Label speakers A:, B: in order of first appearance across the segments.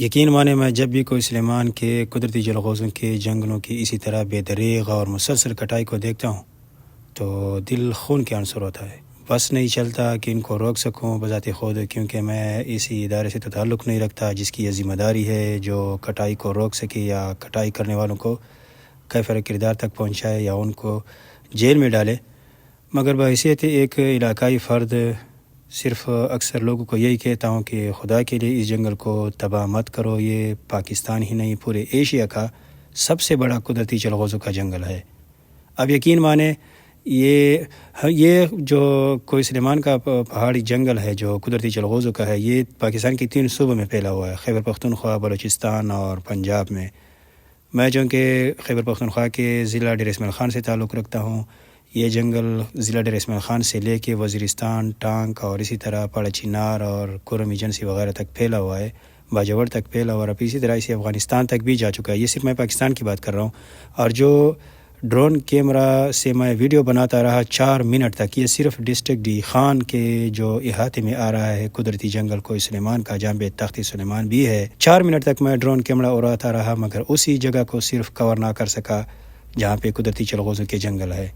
A: یقین مانے میں جب بھی کوئی سلیمان کے قدرتی جلغوزوں کے جنگلوں کی اسی طرح بے دریغ اور مسلسل کٹائی کو دیکھتا ہوں تو دل خون کے عنصر ہوتا ہے۔ بس نہیں چلتا کہ ان کو روک سکوں بذات خود، کیونکہ میں اسی ادارے سے تو تعلق نہیں رکھتا جس کی یہ ذمہ داری ہے جو کٹائی کو روک سکے یا کٹائی کرنے والوں کو کیفر کردار تک پہنچائے یا ان کو جیل میں ڈالے، مگر بحیثیت ایک علاقائی فرد صرف اکثر لوگوں کو یہی کہتا ہوں کہ خدا کے لیے اس جنگل کو تباہ مت کرو۔ یہ پاکستان ہی نہیں، پورے ایشیا کا سب سے بڑا قدرتی جلغوزوں کا جنگل ہے۔ اب یقین مانیں یہ جو کوئی سلیمان کا پہاڑی جنگل ہے جو قدرتی جلغوزوں کا ہے، یہ پاکستان کی 3 صوبوں میں پھیلا ہوا ہے، خیبر پختونخوا، بلوچستان اور پنجاب میں۔ میں چونکہ خیبر پختونخوا کے ضلع ڈیر اسماعیل خان سے تعلق رکھتا ہوں، یہ جنگل ضلع ڈیر اسماعیل خان سے لے کے وزیرستان، ٹانک اور اسی طرح پاڑا چنار اور کورم ایجنسی وغیرہ تک پھیلا ہوا ہے، باجوڑ تک پھیلا ہوا ہے، اور اسی طرح اسے افغانستان تک بھی جا چکا ہے۔ یہ صرف میں پاکستان کی بات کر رہا ہوں، اور جو ڈرون کیمرہ سے میں ویڈیو بناتا رہا 4 منٹ تک، یہ صرف ڈسٹرکٹ ڈی خان کے جو احاطے میں آ رہا ہے قدرتی جنگل کوئی سلیمان کا، جہاں پہ تخت سلیمان بھی ہے، 4 منٹ تک میں ڈرون کیمرہ اڑاتا رہا، مگر اسی جگہ کو صرف کور نہ کر سکا جہاں پہ قدرتی جلغوزوں کے جنگل ہے۔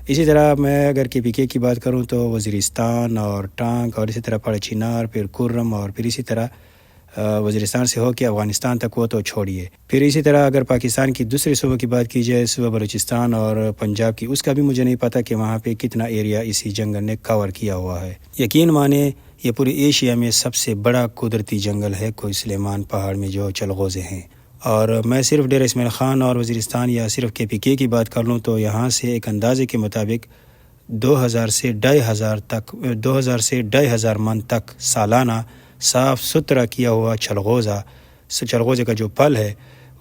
A: اسی طرح میں اگر KPK کی بات کروں تو وزیرستان اور ٹانک اور اسی طرح پاڑا چنار، پھر کورم اور پھر اسی طرح وزیرستان سے ہو کے افغانستان تک، وہ تو چھوڑیے۔ پھر اسی طرح اگر پاکستان کی دوسرے صوبوں کی بات کی جائے، صوبہ بلوچستان اور پنجاب کی، اس کا بھی مجھے نہیں پتہ کہ وہاں پہ کتنا ایریا اسی جنگل نے کور کیا ہوا ہے۔ یقین مانیں یہ پوری ایشیا میں سب سے بڑا قدرتی جنگل ہے کوئی سلیمان پہاڑ میں جو چلغوزے ہیں۔ اور میں صرف ڈیر اسماعیل خان اور وزیرستان یا صرف KPK کی بات کر لوں تو یہاں سے ایک اندازے کے مطابق 2000 سے 2500 من تک سالانہ صاف ستھرا کیا ہوا چلغوزے کا جو پھل ہے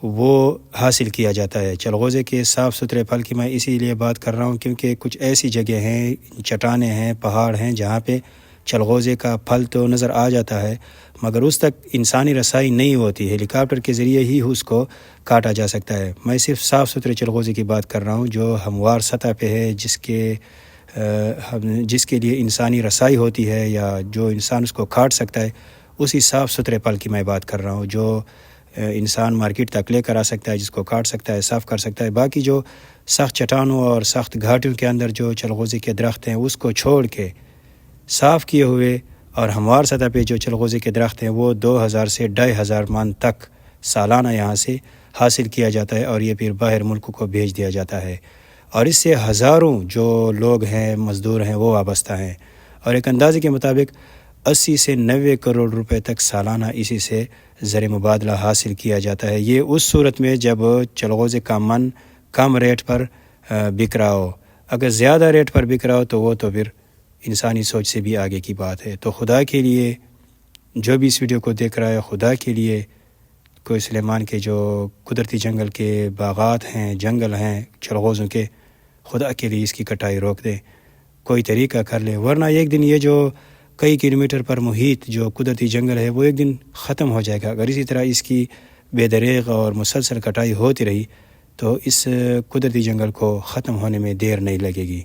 A: وہ حاصل کیا جاتا ہے۔ چلغوزے کے صاف ستھرے پھل کی میں اسی لیے بات کر رہا ہوں کیونکہ کچھ ایسی جگہ ہیں، چٹانیں ہیں، پہاڑ ہیں، جہاں پہ چلغوزے کا پھل تو نظر آ جاتا ہے مگر اس تک انسانی رسائی نہیں ہوتی، ہیلی کاپٹر کے ذریعے ہی اس کو کاٹا جا سکتا ہے۔ میں صرف صاف ستھرے چلغوزے کی بات کر رہا ہوں جو ہموار سطح پہ ہے، جس کے لیے انسانی رسائی ہوتی ہے یا جو انسان اس کو کاٹ سکتا ہے، اسی صاف ستھرے پھل کی میں بات کر رہا ہوں جو انسان مارکیٹ تک لے کر آ سکتا ہے، جس کو کاٹ سکتا ہے، صاف کر سکتا ہے۔ باقی جو سخت چٹانوں اور سخت گھاٹیوں کے اندر جو چلغوزے کے درخت ہیں اس کو چھوڑ کے صاف کیے ہوئے اور ہموار سطح پہ جو چلغوزے کے درخت ہیں وہ 2000 سے 2500 من تک سالانہ یہاں سے حاصل کیا جاتا ہے اور یہ پھر باہر ملک کو بھیج دیا جاتا ہے، اور اس سے ہزاروں جو لوگ ہیں، مزدور ہیں، وہ وابستہ ہیں، اور ایک اندازے کے مطابق 80 سے 90 کروڑ روپے تک سالانہ اسی سے زر مبادلہ حاصل کیا جاتا ہے۔ یہ اس صورت میں جب چلغوزے کا من کم ریٹ پر بک رہا ہو، اگر زیادہ ریٹ پر بک رہا ہو تو وہ تو پھر انسانی سوچ سے بھی آگے کی بات ہے۔ تو خدا کے لیے جو بھی اس ویڈیو کو دیکھ رہا ہے، خدا کے لیے کوئی سلیمان کے جو قدرتی جنگل کے باغات ہیں، جنگل ہیں چلغوزوں کے، خدا کے لیے اس کی کٹائی روک دے، کوئی طریقہ کر لے، ورنہ ایک دن یہ جو کئی کلومیٹر پر محیط جو قدرتی جنگل ہے وہ ایک دن ختم ہو جائے گا۔ اگر اسی طرح اس کی بے دریغ اور مسلسل کٹائی ہوتی رہی تو اس قدرتی جنگل کو ختم ہونے میں دیر نہیں لگے گی۔